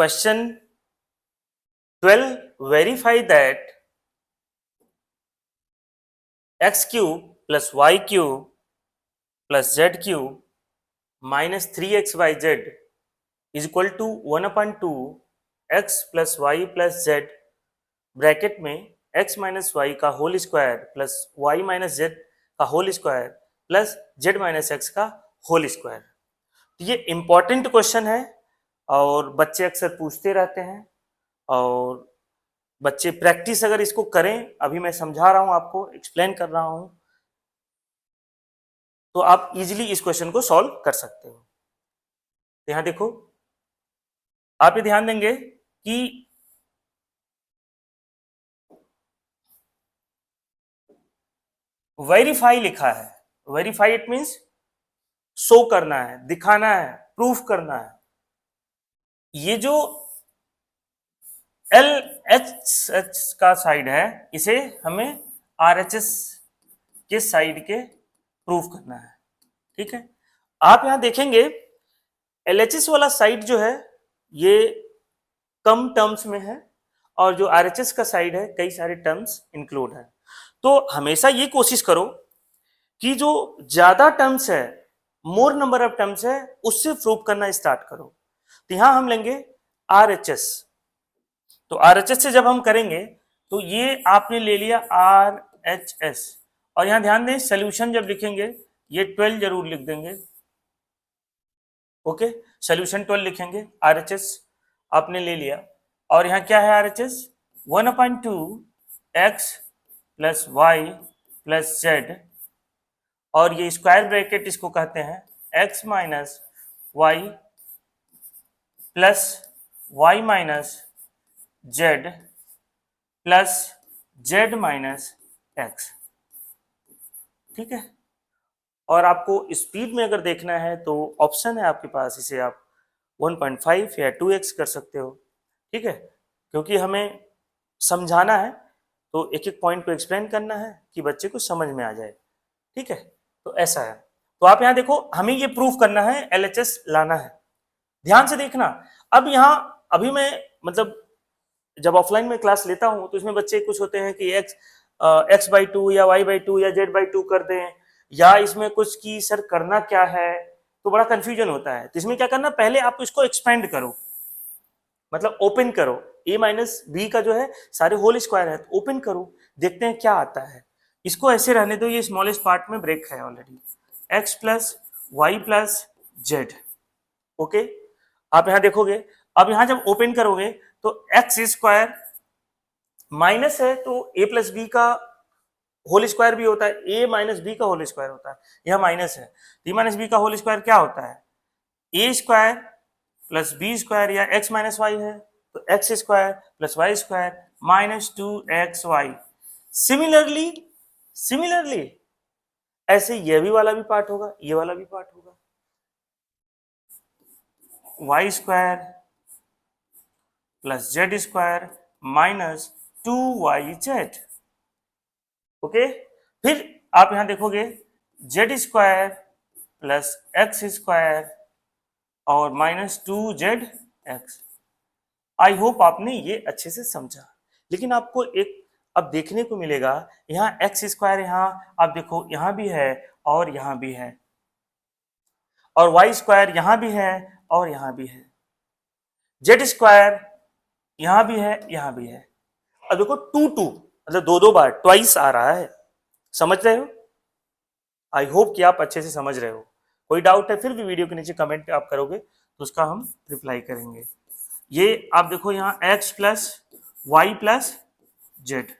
Question 12. Verify that x cube plus y cube plus z cube minus 3xyz is equal to 1/2 x plus y plus z bracket में x minus Y का whole square plus y minus Z का whole square plus z minus X का whole square. तो ये important question है और बच्चे अक्सर पूछते रहते हैं और बच्चे प्रैक्टिस अगर इसको करें, अभी मैं समझा रहा हूं आपको, एक्सप्लेन कर रहा हूं, तो आप इजीली इस क्वेश्चन को सॉल्व कर सकते हो। यहां देखो, आप ये ध्यान देंगे कि वेरीफाई लिखा है। वेरीफाई इट मींस शो करना है, दिखाना है, प्रूफ करना है। ये जो एल एच का साइड है, इसे हमें आर एच एस के साइड के प्रूफ करना है। ठीक है, आप यहां देखेंगे एल एच एस वाला साइड जो है ये कम टर्म्स में है और जो आर एच एस का साइड है कई सारे टर्म्स इंक्लूड है। तो हमेशा ये कोशिश करो कि जो ज्यादा टर्म्स है, मोर नंबर ऑफ टर्म्स है, उससे प्रूव करना स्टार्ट करो। तो यहां हम लेंगे RHS। तो RHS से जब हम करेंगे तो ये आपने ले लिया RHS, और यहां ध्यान दें सोल्यूशन जब लिखेंगे ये 12 जरूर लिख देंगे। ओके, सोल्यूशन 12 लिखेंगे। RHS आपने ले लिया और यहां क्या है RHS 1/2 x plus y plus z, और ये स्क्वायर ब्रैकेट इसको कहते हैं x minus y plus y minus z plus z minus x. ठीक है, और आपको स्पीड में अगर देखना है तो ऑप्शन है आपके पास, इसे आप 1.5 या 2x कर सकते हो। ठीक है, क्योंकि हमें समझाना है तो एक एक पॉइंट को एक्सप्लेन करना है कि बच्चे को समझ में आ जाए। ठीक है, तो ऐसा है। तो आप यहां देखो, हमें ये प्रूफ करना है, LHS लाना है। ध्यान से देखना। अब यहां अभी मैं मतलब जब ऑफलाइन में क्लास लेता हूं तो इसमें बच्चे कुछ होते हैं कि x/2 या y/2 या z/2 कर दें, या इसमें कुछ कि सर करना क्या है, तो बड़ा कंफ्यूजन होता है। तो इसमें क्या करना, पहले आप इसको एक्सपेंड करो, मतलब ओपन करो। a माइनस बी का जो है सारे होल स्क्वायर है, तो ओपन करो, देखते हैं क्या आता है। इसको ऐसे रहने दो, ये स्मॉलेस्ट पार्ट में ब्रेक है already, x plus y plus z. Okay, आप यहां देखोगे, अब यहां जब ओपन करोगे तो एक्स स्क्वायर माइनस है तो a प्लस बी का होल स्क्वायर भी होता है, a माइनस बी का होल स्क्वायर होता है, यह माइनस है। a माइनस बी का होल स्क्वायर क्या होता है, a square plus b square, या x माइनस वाई है तो x square plus y square minus 2xy। Similarly ऐसे ये भी वाला भी पार्ट होगा, ये वाला भी पार्ट होगा, y square plus z square minus 2yz। Okay, फिर आप यहां देखोगे z square plus x square और माइनस 2zx। आई होप आपने ये अच्छे से समझा। लेकिन आपको एक अब देखने को मिलेगा, यहाँ एक्स स्क्वायर, यहाँ आप देखो यहाँ भी है और यहाँ भी है, और वाई स्क्वायर यहाँ भी है और यहाँ भी है, जेड स्क्वायर यहाँ भी है, यहाँ भी है। अब देखो 2 मतलब दो बार ट्वाइस आ रहा है। समझ रहे हो? आई होप कि आप अच्छे से समझ रहे हो। कोई डाउट है फिर भी वीडियो के नीचे कमेंट आप करोगे तो उसका हम रिप्लाई करेंगे। ये आप देखो यहाँ x plus y plus z.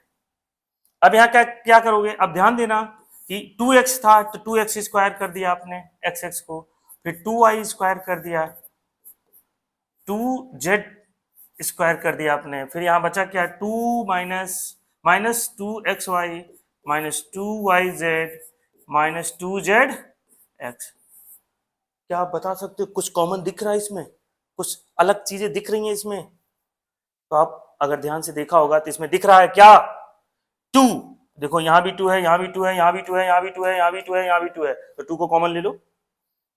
अब यहाँ क्या क्या करोगे, अब ध्यान देना कि 2x था तो 2x स्क्वायर कर दिया आपने x को, फिर 2y स्क्वायर कर दिया, 2z स्क्वायर कर दिया आपने, फिर यहाँ बचा क्या 2 minus 2xy minus 2yz minus 2zx। क्या आप बता सकते हो कुछ कॉमन दिख रहा है इसमें, कुछ अलग चीजें दिख रही हैं इसमें? तो आप अगर ध्यान से देखा होगा तो इसमें दिख रहा है क्या 2। देखो यहाँ भी 2 है, यहाँ भी 2 है, यहाँ भी 2 है, यहाँ भी 2 है, यहाँ भी 2 है, यहाँ भी 2 है, तो 2 को कॉमन ले लो।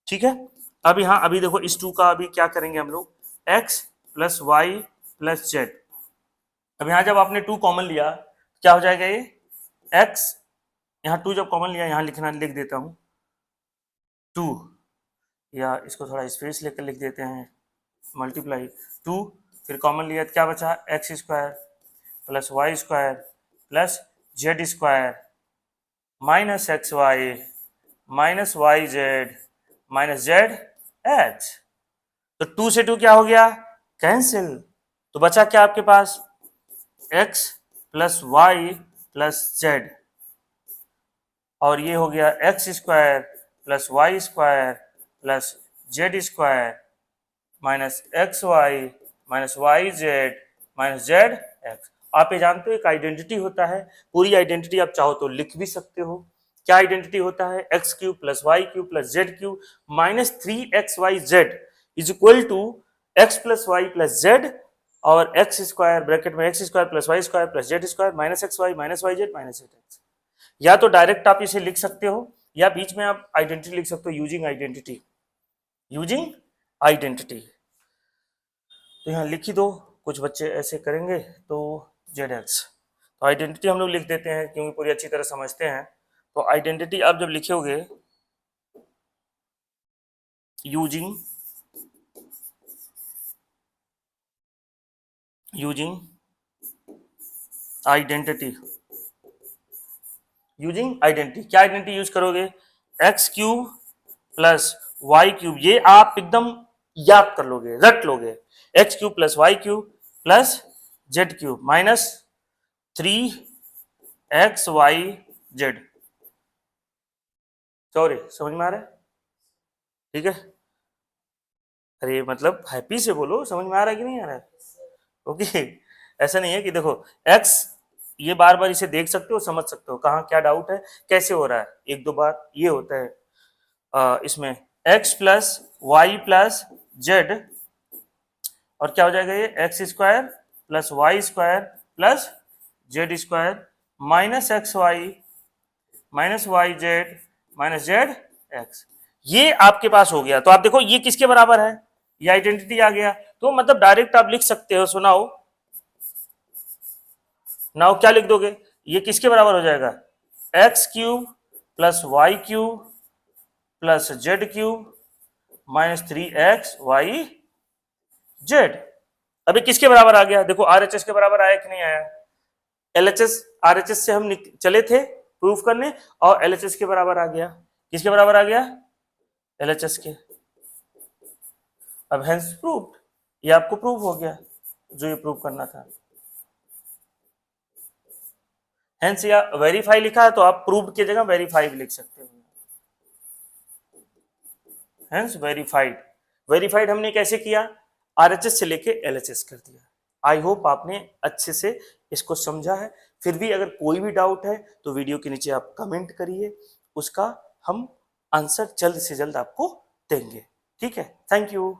ठीक है, अब यहाँ अभी देखो इस 2 का अभी क्या करेंगे हम लोग, x plus y plus z. अब यहाँ जब आपने 2 कॉमन लिया क्या हो जाएगा ये x, यहाँ 2 जब कॉमन लिया यहाँ लिख देता हूँ 2, या इसको थोड़ा स्पेस लेकर लिख देते हैं मल्टीप्लाई 2, फिर कॉमन लिया तो क्या बचा x square plus y square plus z square minus x y minus y z minus z x. तो 2 से 2 क्या हो गया कैंसिल, तो बचा क्या आपके पास x plus y plus z, और ये हो गया x square plus y square plus z square minus x y minus y z minus z x. आप ये जानते हो एक आइडेंटिटी होता है, पूरी आइडेंटिटी आप चाहो तो लिख भी सकते हो। क्या आइडेंटिटी होता है x cube plus y cube plus z cube minus 3xyz is equal to x plus y plus z और एक्स स्क्वायर ब्रैकेट में x square plus y square plus z square minus x y minus y z minus z x. या तो direct आप इसे लिख सकते हो या बीच में आप आइडेंटिटी लिख सकते हो यूजिंग आइडेंटिटी, यूजिंग आइडेंटिटी। तो यहाँ लिख ही दो, कुछ बच्चे ऐसे करेंगे तो जेड एक्स। तो आइडेंटिटी हम लोग लिख देते हैं क्योंकि पूरी अच्छी तरह समझते हैं। तो आइडेंटिटी आप जब लिखोगे यूजिंग आइडेंटिटी, यूजिंग आइडेंटिटी क्या आइडेंटिटी यूज करोगे x cube plus y cube, ये आप एकदम याद कर लोगे रट लोगे, x cube plus y cube plus z cube minus 3xyz। Sorry समझ में आ रहा है, ठीक है। अरे मतलब हैप्पी से बोलो, समझ में आ रहा है कि नहीं आ रहा है, ओके। ऐसा नहीं है कि देखो x, ये बार बार इसे देख सकते हो समझ सकते हो कहाँ क्या डाउट है कैसे हो रहा है, एक दो बार ये होता है इसमें x plus y plus z, और क्या हो जाएगा ये x square plus y square plus z square minus x y minus y z minus z x. ये आपके पास हो गया। तो आप देखो ये किसके बराबर है, ये आइडेंटिटी आ गया। तो मतलब डायरेक्ट आप लिख सकते हो, सुनाओ नाउ क्या लिख दोगे, ये किसके बराबर हो जाएगा x cube plus y cube plus z cube minus 3xy z. अभी किसके बराबर आ गया, देखो आरएचएस के बराबर आया कि नहीं आया, एलएचएस आरएचएस से हम चले थे प्रूफ करने और एलएचएस के बराबर आ गया। किसके बराबर आ गया एलएचएस के। अब हेंस प्रूव्ड, ये आपको प्रूव हो गया जो ये प्रूव करना था। हेंस या वेरीफाई लिखा है तो आप प्रूव्ड की जगह वेरीफाई भी लिख सकते हो। हेंस वेरीफाइड, वेरीफाइड हमने कैसे किया आरएचएस से लेके एलएचएस कर दिया। आई होप आपने अच्छे से इसको समझा है। फिर भी अगर कोई भी डाउट है तो वीडियो के नीचे आप कमेंट करिए, उसका हम आंसर जल्द से जल्द आपको देंगे। ठीक है, थैंक यू।